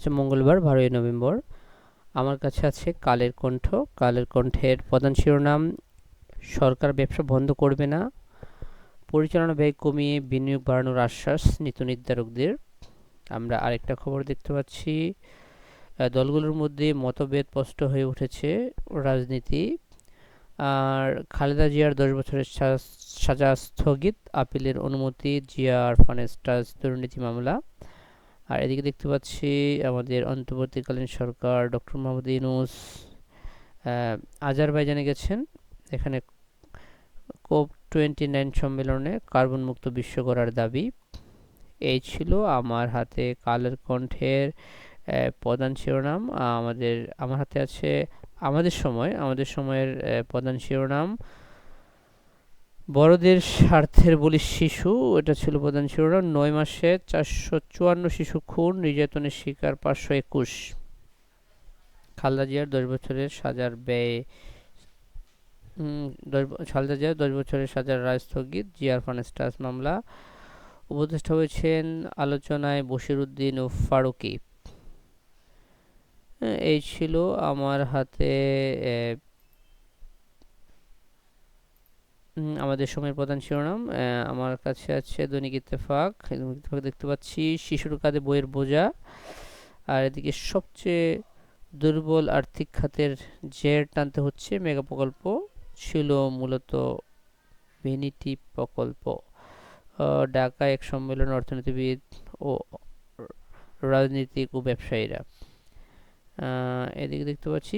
আচ্ছা, মঙ্গলবার 12ই নভেম্বর। আমার কাছে আছে কালের কণ্ঠ। কালের কণ্ঠের প্রধান শিরোনাম: সরকার ব্যবসা বন্ধ করবে না, পরিচালনা ব্যয় কমিয়ে বিনিয়োগ বাড়ানোর আশ্বাস নীতি নির্ধারকদের। আমরা আরেকটা খবর দেখতে পাচ্ছি, দলগুলোর মধ্যে মতভেদ স্পষ্ট হয়ে উঠেছে, রাজনীতি। আর খালেদা জিয়ার 10 বছরের সাজা স্থগিত, আপিলের অনুমতি, জিয়া আরফানের ট্রাস্ট দুর্নীতি মামলা। আর এদিকে দেখতে পাচ্ছি আমাদের অন্তর্বর্তীকালীন সরকার ডক্টর মোহাম্মদ ইউনূস আজারবাইজানে গেছেন। এখানে COP29 সম্মেলনে কার্বন মুক্ত বিশ্ব গড়ার দাবি। এই ছিল আমার হাতে কালের কণ্ঠের প্রধান শিরোনাম। আমার হাতে আছে আমাদের সময়ের প্রধান শিরোনাম: বড়দের স্বার্থের বলি শিশু। এটা ছিল প্রধান শিরোনাম। 9 মাসে 454 শিশু খুন, নির্যাতনের শিকার 521। খালেদা জিয়ার 10 বছরের সাজার ব্যয় খালেদা জিয়ার 10 বছরের সাজার রায় স্থগিত, জিয়া আরফানের ট্রাস্ট মামলা। উপদেষ্টা হয়েছেন আলোচনায় বশিরউদ্দিন ও ফারুকী। এই ছিল আমার হাতে আমাদের সময়ের প্রধান শিরোনাম। আমার কাছে আছে দৈনিক ইত্তেফাক। দেখতে পাচ্ছি শিশুর কাঁধে বইয়ের বোঝা। আর এদিকে সবচেয়ে দুর্বল আর্থিক খাতের জের টানতে হচ্ছে, মেগা প্রকল্প ছিল মূলত ভ্যানিটি প্রকল্প। ঢাকায় এক সম্মেলনে অর্থনীতিবিদ ও রাজনীতিক ও ব্যবসায়ীরা। এদিকে দেখতে পাচ্ছি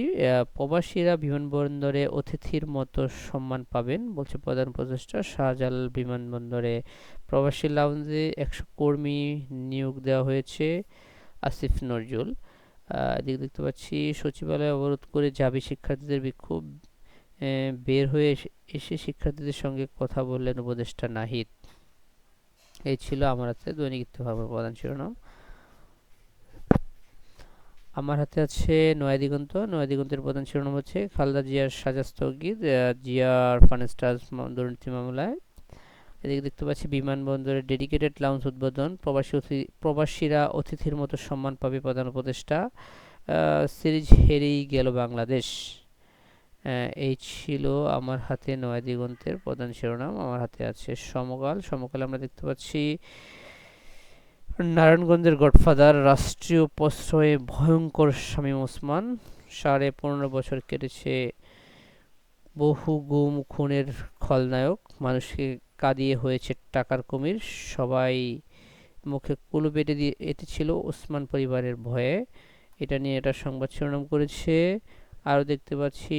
প্রবাসীরা বিমানবন্দরে অতিথির মতো সম্মান পাবেন, বলছে প্রধান উপদেষ্টা। শাহজালাল বিমানবন্দরে প্রবাসী লাউঞ্জে 100 কর্মী নিয়োগ দেওয়া হয়েছে, আসিফ নজরুল। এদিকে দেখতে পাচ্ছি সচিবালয় অবরোধ করে জাবি শিক্ষার্থীদের বিক্ষোভ। বের হয়ে এসে শিক্ষার্থীদের সঙ্গে কথা বললেন উপদেষ্টা নাহিদ। এই ছিল আমার হাতে দৈনিক ইত্তেফাকের প্রধান শিরোনাম। আমার হাতে আছে নয়া দিগন্ত। নয়া দিগন্তের প্রধান শিরোনাম হচ্ছে খালেদা জিয়ার সাজা স্থগিত, জিয়া আরফানের ট্রাস্ট দুর্নীতি মামলায়। এদিকে দেখতে পাচ্ছি বিমানবন্দরে ডেডিকেটেড লাউঞ্জ উদ্বোধন, প্রবাসীরা অতিথির মতো সম্মান পাবে, প্রধান উপদেষ্টা। সিরিজ হেরেই গেল বাংলাদেশ। এই ছিল আমার হাতে নয়া দিগন্তের প্রধান শিরোনাম। আমার হাতে আছে সমকাল। সমকালে আমরা দেখতে পাচ্ছি নারায়ণগঞ্জের গডফাদার, রাষ্ট্রীয় প্রশ্রয়ে ভয়ঙ্কর শামীম ওসমান। 15.5 বছর কেটেছে বহু গুম খুনের খলনায়ক, মানুষকে কাঁদিয়ে হয়েছে টাকার কুমির, সবাই মুখে কুলুপ এঁটে ছিল ওসমান পরিবারের ভয়ে। এটা নিয়ে এটা সংবাদ শিরোনাম করেছে। আরও দেখতে পাচ্ছি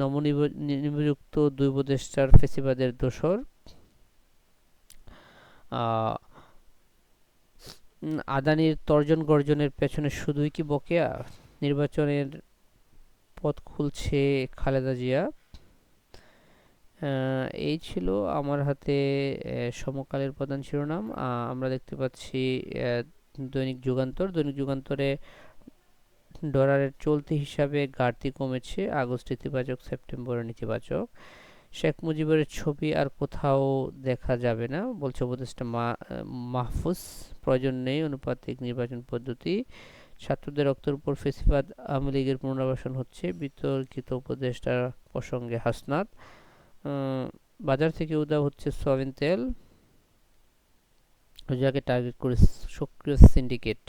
নবনিযুক্ত 2 উপদেষ্টার ফেসিবাদের দোসর। আদানির তর্জন গর্জনের পেছনে শুধুই কি বকেয়া? নির্বাচনের পথ খুলছে খালেদা জিয়া। এই ছিল আমার হাতে সমকালের প্রধান শিরোনাম। আমরা দেখতে পাচ্ছি দৈনিক যুগান্তর। দৈনিক যুগান্তরে ডলারের চলতি হিসাবে ঘাটতি কমেছে, আগস্ট ইতিবাচক, সেপ্টেম্বরে নেতিবাচক। শেখ মুজিবের ছবি আর কোথাও দেখা যাবে না, বলছে উপদেষ্টা মাহফুজ। প্রয়োজন নেই আনুপাতিক নির্বাচন পদ্ধতি। ছাত্রদের রক্তের উপর ফেসিবাদ আওয়ামী লীগের পুনর্বাসন হচ্ছে, বিতর্কিত উপদেষ্টার প্রসঙ্গে হাসনাত। বাজার থেকে উধাও হচ্ছে সয়াবিন তেল, যাকে টার্গেট করে সক্রিয় সিন্ডিকেট।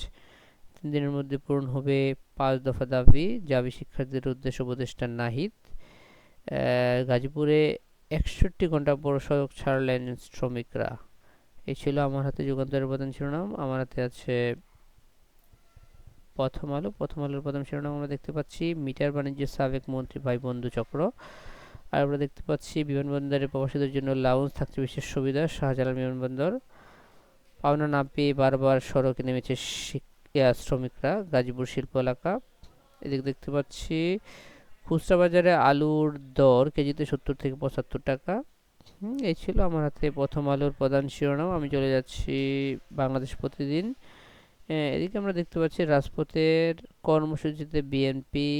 3 দিনের মধ্যে পূরণ হবে 5 দফা দাবি, জাবি শিক্ষার্থীদের উদ্দেশ্যে উপদেষ্টা নাহিদ। গাজীপুরে 61 ঘন্টা পর সড়ক ছাড়লেন শ্রমিকরা। এই ছিল আমার হাতে যুগান্তরের প্রধান শিরোনাম। আমার হাতে আছে প্রথম আলো। প্রথম আলোর প্রধান শিরোনাম আমরা দেখতে পাচ্ছি মিটার বাণিজ্যের সাবেক মন্ত্রী ভাই বন্ধু চক্র। আর আমরা দেখতে পাচ্ছি বিমানবন্দরে প্রবাসীদের জন্য লাউঞ্জ থাকছে বিশেষ সুবিধা, শাহজালাল বিমানবন্দর। পাওনা না পেয়ে বারবার সড়কে নেমেছে শ্রমিকরা, গাজীপুর শিল্প এলাকা। এদিকে দেখতে পাচ্ছি খুচরা বাজারে আলুর দর কেজিতে 70 থেকে 75 টাকা। এই ছিল আমার হাতে প্রথম আলোর প্রধান শিরোনাম। আমি চলে যাচ্ছি বাংলাদেশ প্রতিদিন। এদিকে আমরা দেখতে পাচ্ছি রাজপথের কর্মসূচিতে বিএনপি,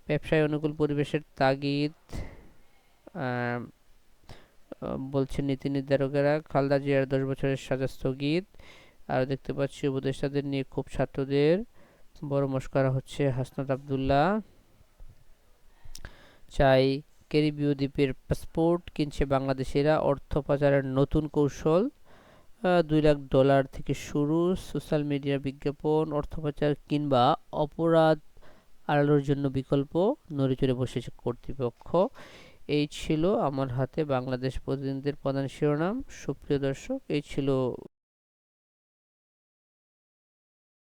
ব্যবসায় অনুকূল পরিবেশের তাগিদ, বলছেন নীতি নির্ধারকেরা। খালেদা জিয়ার 10 বছরের সাজা স্থগিত। আর দেখতে পাচ্ছি উপদেষ্টাদের নিয়ে খুব ছাত্রদের বড় মশকরা হচ্ছে হাসনাত আবদুল্লাহ। চাই ক্যারিবীয় দ্বীপের পাসপোর্ট কিনছে বাংলাদেশিরা, অর্থ পাচারের নতুন কৌশল। $2 লাখ থেকে শুরু, সোশ্যাল মিডিয়ার বিজ্ঞাপন, অর্থ পাচার কিংবা অপরাধ আড়ালোর জন্য বিকল্প, নড়েচড়ে বসেছে কর্তৃপক্ষ। এই ছিল আমার হাতে বাংলাদেশ প্রতিদিনদের প্রধান শিরোনাম। সুপ্রিয় দর্শক, এই ছিল